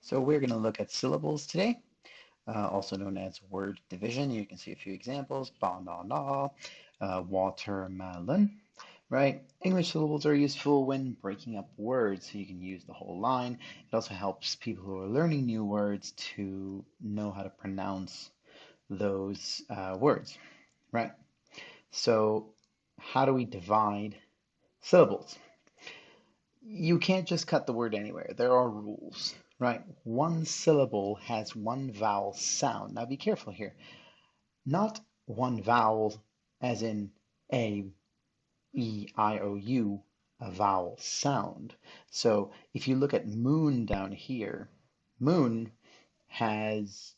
So we're going to look at syllables today, also known as word division. You can see a few examples: banana, watermelon, right? English syllables are useful when breaking up words, so you can use the whole line. It also helps people who are learning new words to know how to pronounce those words, right? So how do we divide syllables? You can't just cut the word anywhere. There are rules, right? One syllable has one vowel sound. Now be careful here. Not one vowel as in A, E, I, O, U, a vowel sound. So if you look at moon down here, moon has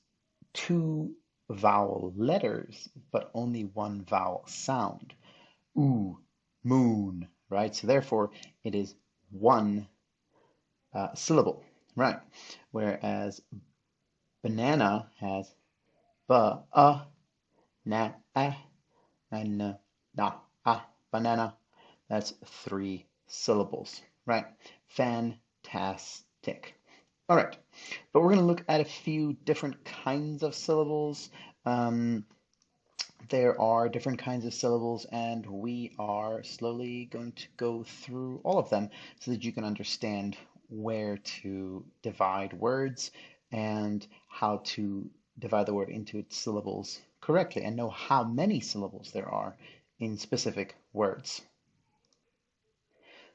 two vowel letters, but only one vowel sound. Ooh, moon, right? So therefore it is one syllable, right? Whereas banana has ba, na, and na, banana. That's three syllables, right? Fantastic. All right, but we're going to look at a few different kinds of syllables. Um, there are different kinds of syllables, and we are slowly going to go through all of them so that you can understand where to divide words and how to divide the word into its syllables correctly and know how many syllables there are in specific words.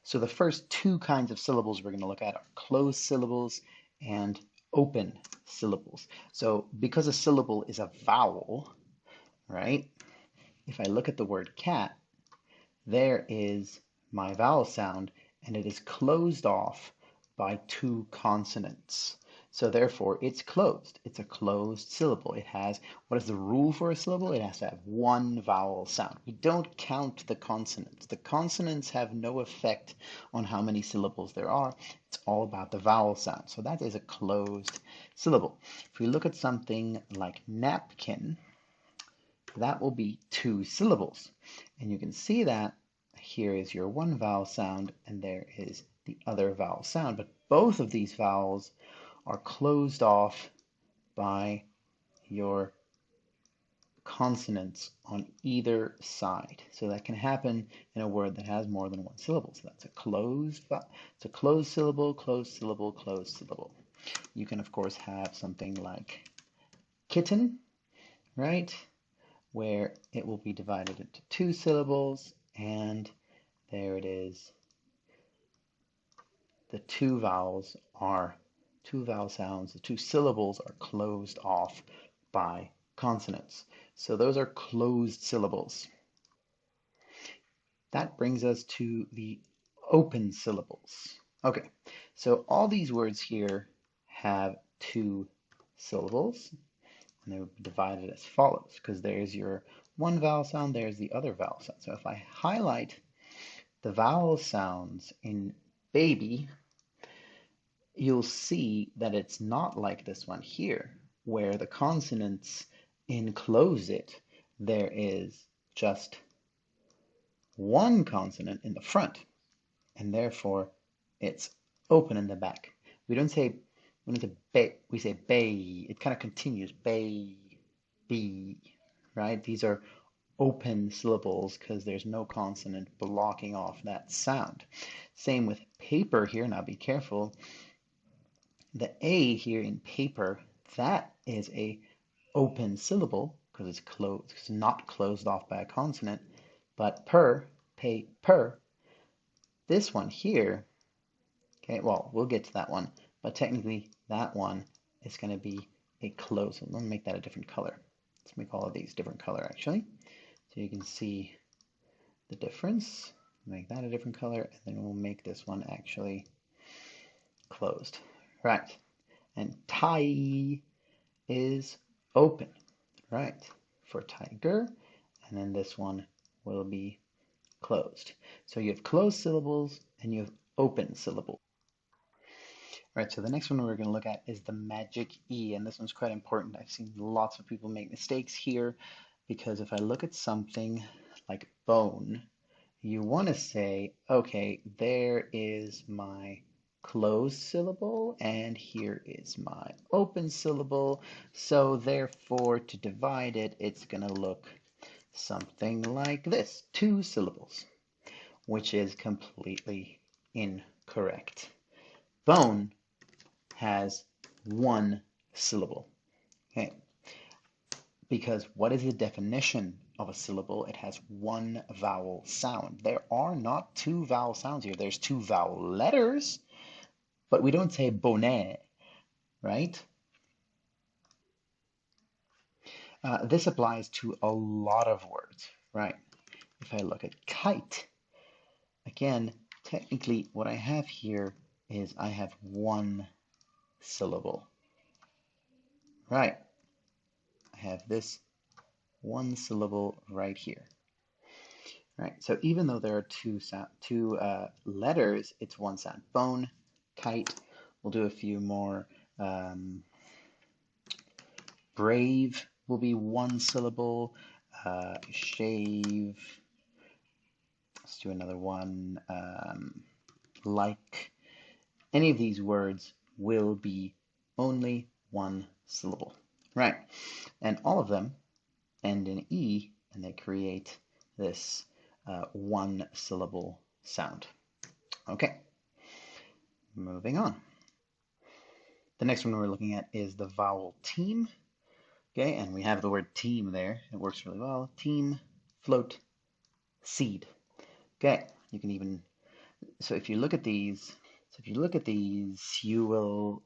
So the first two kinds of syllables we're going to look at are closed syllables and open syllables. So because a syllable is a vowel, right? If I look at the word cat, there is my vowel sound, and it is closed off by two consonants. So therefore, it's closed. It's a closed syllable. It has, what is the rule for a syllable? It has to have one vowel sound. We don't count the consonants. The consonants have no effect on how many syllables there are. It's all about the vowel sound. So that is a closed syllable. If we look at something like napkin, that will be two syllables. And you can see that here is your one vowel sound and there is the other vowel sound. But both of these vowels are closed off by your consonants on either side. So that can happen in a word that has more than one syllable. So that's it's a closed syllable, closed syllable, closed syllable. You can of course have something like kitten, right? Where it will be divided into two syllables, and there it is. The two vowel sounds, the two syllables are closed off by consonants. So those are closed syllables. That brings us to the open syllables. Okay, so all these words here have two syllables, and they would be divided as follows, because there's your one vowel sound, there's the other vowel sound. So if I highlight the vowel sounds in baby, you'll see that it's not like this one here, where the consonants enclose it. There is just one consonant in the front, and therefore it's open in the back. We don't say bay, we say bay. It kind of continues bay, b, right? These are open syllables because there's no consonant blocking off that sound. Same with paper here. Now be careful. The A here in paper, that is a open syllable because it's closed, it's not closed off by a consonant. But per, this one here, okay, well, we'll get to that one, but technically that one is going to be a closed. Let me make that a different color. Let's make all of these different color actually. So you can see the difference. Make that a different color, and then we'll make this one actually closed. Right. And tie is open, right, for tiger. And then this one will be closed. So you have closed syllables and you have open syllables. All right, so the next one we're going to look at is the magic E, and this one's quite important. I've seen lots of people make mistakes here because if I look at something like bone, you want to say, okay, there is my closed syllable, and here is my open syllable. So therefore, to divide it, it's going to look something like this, 2 syllables, which is completely incorrect. Bone has 1 syllable. Okay, because what is the definition of a syllable? It has 1 vowel sound. There are not 2 vowel sounds here. There's 2 vowel letters, but we don't say bonnet, right? This applies to a lot of words, right? If I look at kite, again, technically what I have here is I have 1 syllable, right? I have this 1 syllable right here. Right, so even though there are two letters, it's 1 sound. Bone, kite. We'll do a few more. Brave will be 1 syllable. Shave. Let's do another one. Like. Any of these words will be only 1 syllable. Right, and all of them end in E, and they create this 1 syllable sound. Okay, moving on. The next one we're looking at is the vowel team. Okay, and we have the word team there. It works really well. Team, float, seed. Okay, you can even, so if you look at these, you will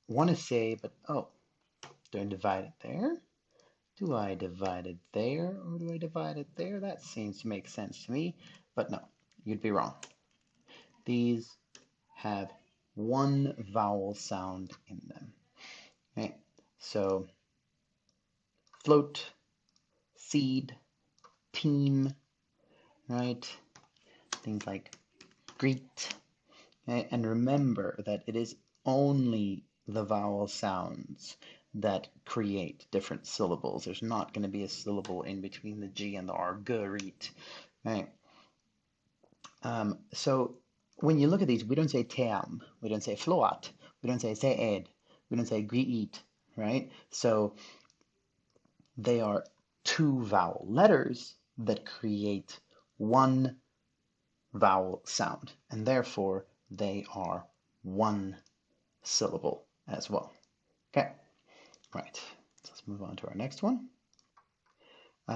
want to say, but oh, do I divide it there? Do I divide it there, or do I divide it there? That seems to make sense to me, but no, you'd be wrong. These have 1 vowel sound in them. Okay, so float, seed, team, right? Things like greet. Okay? And remember that it is only the vowel sounds that create different syllables. There's not going to be a syllable in between the G and the R. Greet. Right? So when you look at these, we don't say team, we don't say float, we don't say ed, we don't say greet, right? So they are 2 vowel letters that create 1 vowel sound, and therefore they are 1 syllable as well. Okay, right. So let's move on to our next one.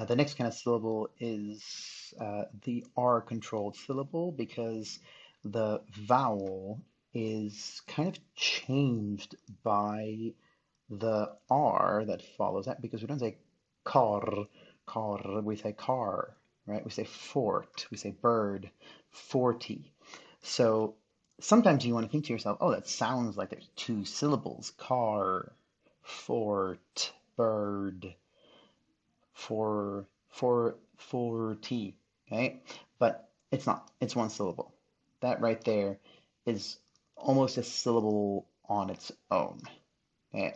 The next kind of syllable is the R-controlled syllable, because the vowel is kind of changed by the R that follows that, because we don't say car, we say car, right? We say fort, we say bird, 40. So sometimes you want to think to yourself, oh, that sounds like there's 2 syllables, car, fort, bird, 40, okay? But it's not, it's 1 syllable. That right there is almost a syllable on its own, okay?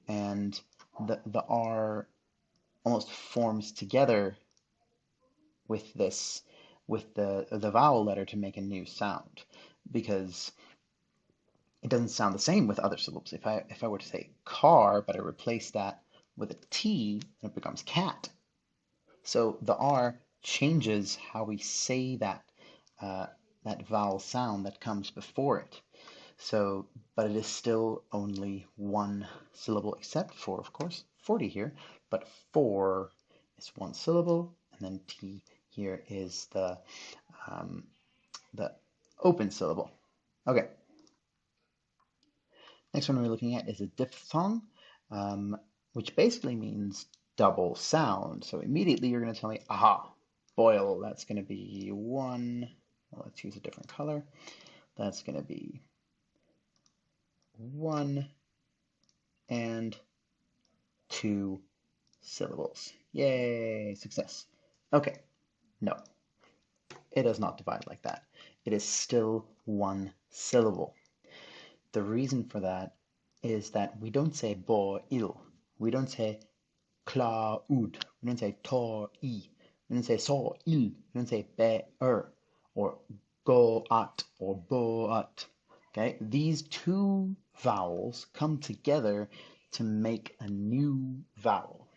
And the R almost forms together with this, with the vowel letter to make a new sound, because it doesn't sound the same with other syllables. If I were to say car, but I replace that with a T, then it becomes cat. So the R changes how we say that that vowel sound that comes before it. So, but it is still only 1 syllable, except for, of course, 40 here. But 4 is 1 syllable, and then T here is the open syllable. Okay. Next one we're looking at is a diphthong, which basically means double sound. So immediately you're going to tell me, aha, boil, that's going to be 1. Well, let's use a different color. That's going to be 1 and 2 syllables. Yay, success. Okay, no, it does not divide like that. It is still 1 syllable. The reason for that is that we don't say boil, we don't say claud, we don't say toi, we don't say so il, we don't say be'er, or go at, or bo at. Okay, these two vowels come together to make a new vowel,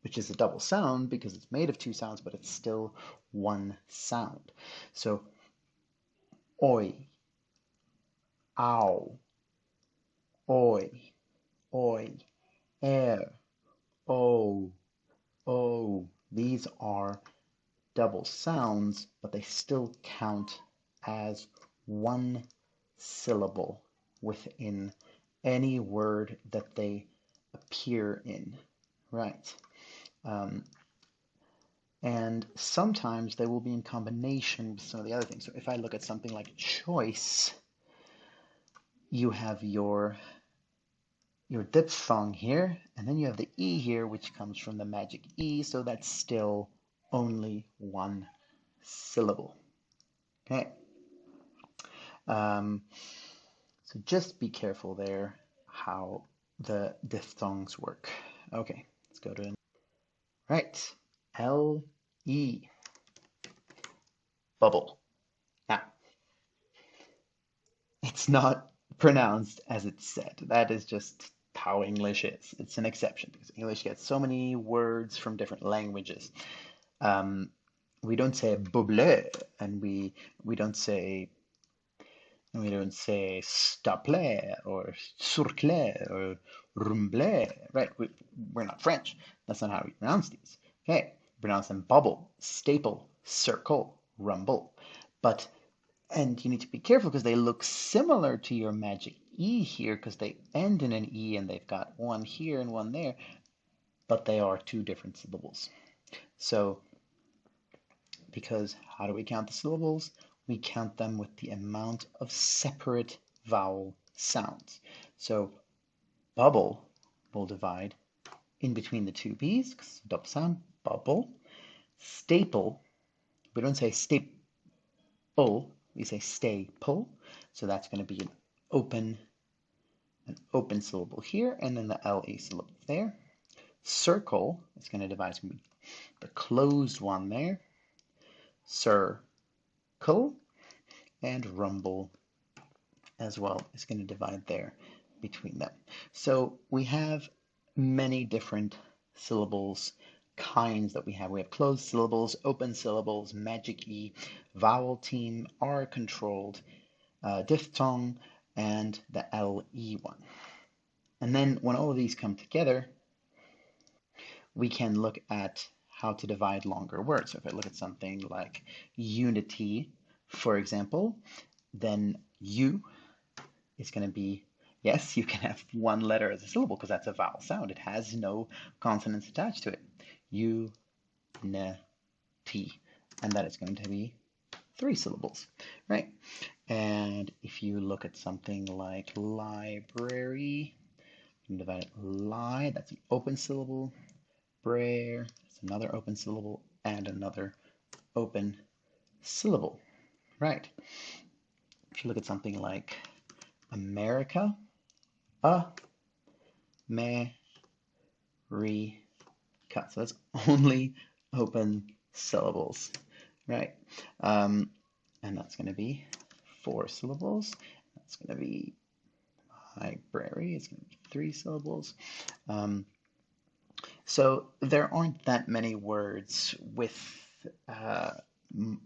which is a double sound because it's made of two sounds, but it's still one sound. So, oi, ow, oi, oi, air, oh, oh. These are double sounds, but they still count as one syllable within any word that they appear in, right? And sometimes they will be in combination with some of the other things. So if I look at something like choice, you have your diphthong here, and then you have the E here, which comes from the magic E, so that's still only one syllable. Okay. So just be careful there how the diphthongs work. Okay, let's go to right. L-E, bubble. Now, it's not pronounced as it's said. That is just how English is. It's an exception because English gets so many words from different languages. We don't say bubble, and we don't say staple or surcle or rumble, right? We're not French. That's not how we pronounce these. Okay, we pronounce them bubble, staple, circle, rumble. But and you need to be careful because they look similar to your magic E here because they end in an E and they've got one here and one there, but they are two different syllables. So, because how do we count the syllables? We count them with the amount of separate vowel sounds. So, bubble will divide in between the two B's, because double sound, bubble. Staple, we don't say staple, we say staple. So that's going to be an open syllable here, and then the LE syllable there. Circle is going to divide the closed one there. Circle, and rumble as well is going to divide there between them. So we have many different syllables kinds that we have. We have closed syllables, open syllables, magic E, vowel team, R controlled, diphthong, and the LE one. And then when all of these come together, we can look at how to divide longer words. So if I look at something like unity, for example, then U is going to be, yes, you can have one letter as a syllable because that's a vowel sound. It has no consonants attached to it. U, N, T. And that is going to be three syllables, right? And if you look at something like library, you can divide it li, that's an open syllable. Brer, that's another open syllable, and another open syllable, right? If you look at something like America, me, re, cut. So that's only open syllables, right? And that's going to be four syllables. That's going to be library. It's going to be three syllables. So there aren't that many words with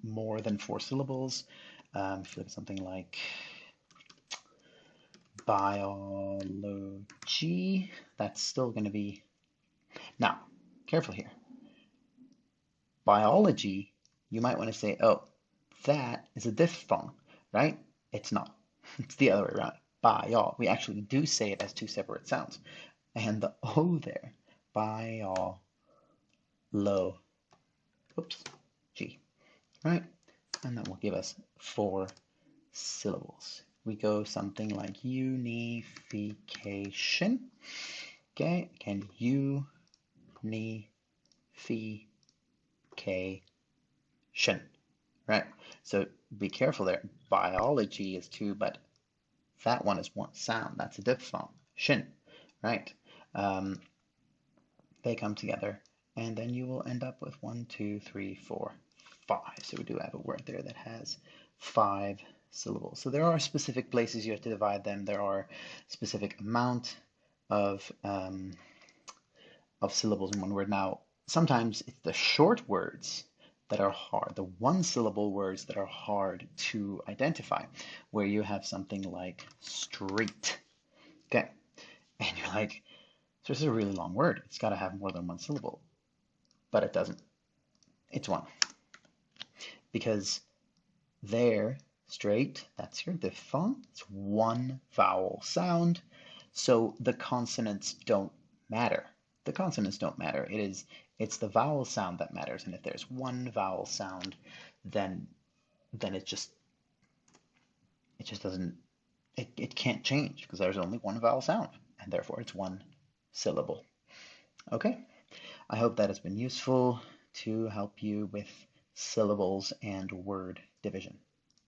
more than four syllables. If you look at something like biology, that's still going to be... Now, careful here. Biology, you might want to say, oh, that is a diphthong, right? It's not. It's the other way around. Bio. We actually do say it as two separate sounds. And the O there, bio, lo, oops, G, right? And that will give us four syllables. We go something like unification. Okay, again, unification, right? So be careful there. Biology is two, but that one is one sound. That's a diphthong, shin, right? They come together, and then you will end up with 1, 2, 3, 4, 5. So we do have a word there that has 5 syllables. So there are specific places you have to divide them. There are specific amount of syllables in one word. Now, sometimes it's the short words that are hard, the one syllable words that are hard to identify, where you have something like street. Okay, and you're like, so this is a really long word. It's got to have more than one syllable, but it doesn't. It's one. Because there, straight, that's your diphthong. It's one vowel sound. So the consonants don't matter. The consonants don't matter. It's the vowel sound that matters. And if there's one vowel sound, then it just doesn't, it can't change because there's only one vowel sound, and therefore it's one syllable. Okay, I hope that has been useful to help you with syllables and word division.